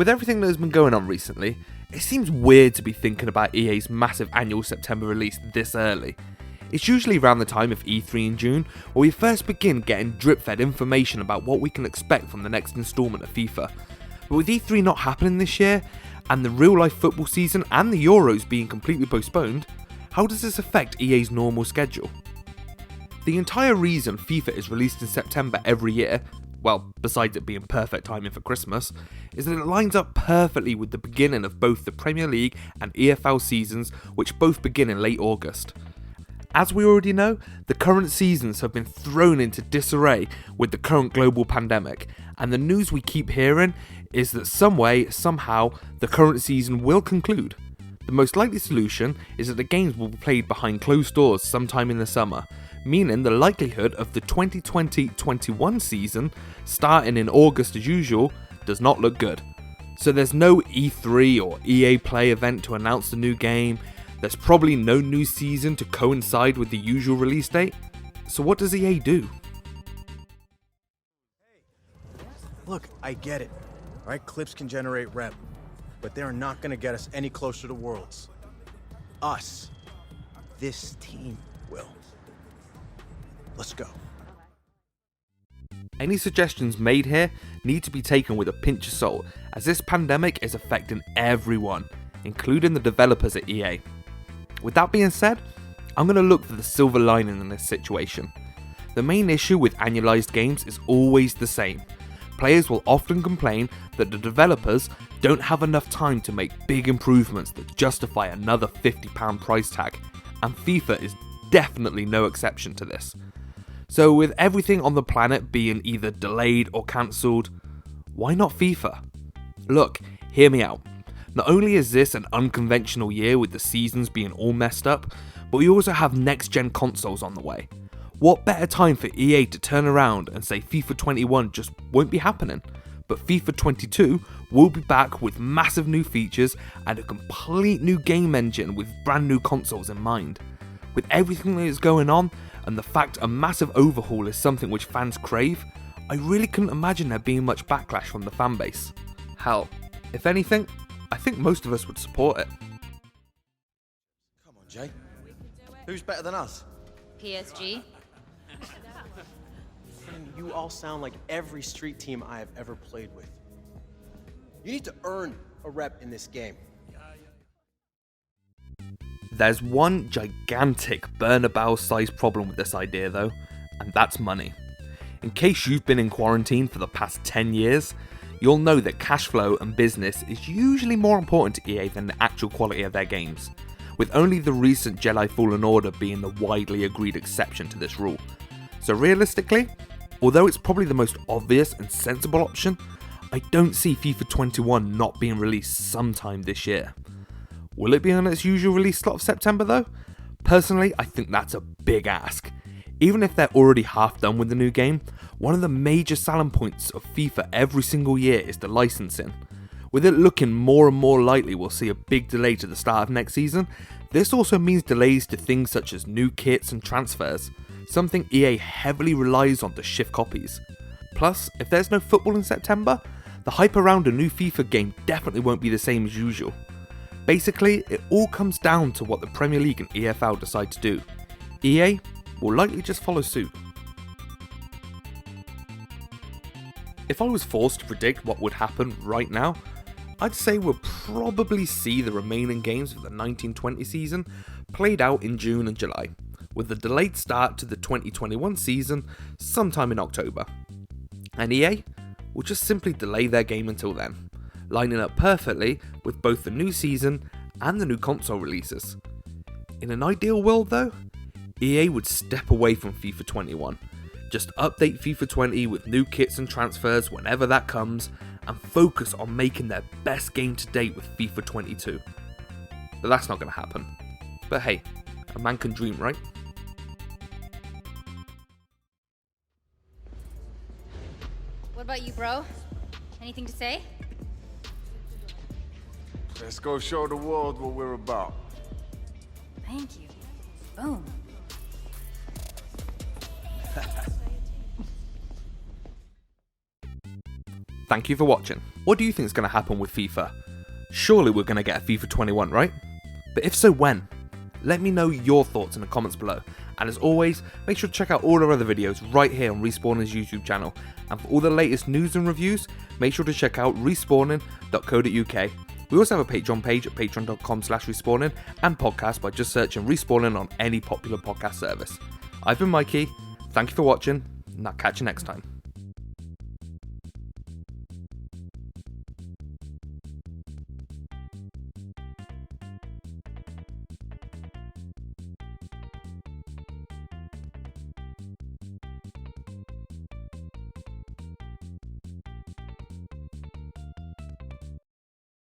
With everything that has been going on recently, it seems weird to be thinking about EA's massive annual September release this early. It's usually around the time of E3 in June where we first begin getting drip-fed information about what we can expect from the next instalment of FIFA. But with E3 not happening this year, and the real-life football season and the Euros being completely postponed, how does this affect EA's normal schedule? The entire reason FIFA is released in September every year, well, besides it being perfect timing for Christmas, is that it lines up perfectly with the beginning of both the Premier League and EFL seasons, which both begin in late August. As we already know, the current seasons have been thrown into disarray with the current global pandemic, and the news we keep hearing is that some way, somehow, the current season will conclude. The most likely solution is that the games will be played behind closed doors sometime in the summer, meaning the likelihood of the 2020-21 season, starting in August as usual, does not look good. So there's no E3 or EA Play event to announce the new game, there's probably no new season to coincide with the usual release date. So what does EA do? Look, I get it. Alright, clips can generate rep, but they're not gonna get us any closer to Worlds. Us. This team will. Let's go. Any suggestions made here need to be taken with a pinch of salt, as this pandemic is affecting everyone, including the developers at EA. With that being said, I'm going to look for the silver lining in this situation. The main issue with annualized games is always the same. Players will often complain that the developers don't have enough time to make big improvements that justify another £50 price tag, and FIFA is definitely no exception to this. So with everything on the planet being either delayed or cancelled, why not FIFA? Look, hear me out. Not only is this an unconventional year with the seasons being all messed up, but we also have next-gen consoles on the way. What better time for EA to turn around and say FIFA 21 just won't be happening, but FIFA 22 will be back with massive new features and a complete new game engine with brand new consoles in mind. With everything that is going on, and the fact a massive overhaul is something which fans crave, I really couldn't imagine there being much backlash from the fanbase. Hell, if anything, I think most of us would support it. Come on, Jay. Who's better than us? PSG? And you all sound like every street team I have ever played with. You need to earn a rep in this game. There's one gigantic Bernabeu-sized problem with this idea though, and that's money. In case you've been in quarantine for the past 10 years, you'll know that cash flow and business is usually more important to EA than the actual quality of their games, with only the recent Jedi Fallen Order being the widely agreed exception to this rule. So realistically, although it's probably the most obvious and sensible option, I don't see FIFA 21 not being released sometime this year. Will it be on its usual release slot of September though? Personally, I think that's a big ask. Even if they're already half done with the new game, one of the major selling points of FIFA every single year is the licensing. With it looking more and more likely we'll see a big delay to the start of next season, this also means delays to things such as new kits and transfers, something EA heavily relies on to shift copies. Plus, if there's no football in September, the hype around a new FIFA game definitely won't be the same as usual. Basically, it all comes down to what the Premier League and EFL decide to do. EA will likely just follow suit. If I was forced to predict what would happen right now, I'd say we'll probably see the remaining games of the 1920 season played out in June and July, with a delayed start to the 2021 season sometime in October. And EA will just simply delay their game until then, lining up perfectly with both the new season and the new console releases. In an ideal world though, EA would step away from FIFA 21, just update FIFA 20 with new kits and transfers whenever that comes, and focus on making their best game to date with FIFA 22. But that's not going to happen. But hey, a man can dream, right? What about you, bro? Anything to say? Let's go show the world what we're about. Thank you. Boom. thank you for watching. What do you think is going to happen with FIFA? Surely we're going to get a FIFA 21, right? But if so, when? Let me know your thoughts in the comments below. And as always, make sure to check out all our other videos right here on Respawning's YouTube channel. And for all the latest news and reviews, make sure to check out respawning.co.uk. We also have a Patreon page at patreon.com/respawning and podcast by just searching Respawning on any popular podcast service. I've been Mikey, thank you for watching, and I'll catch you next time.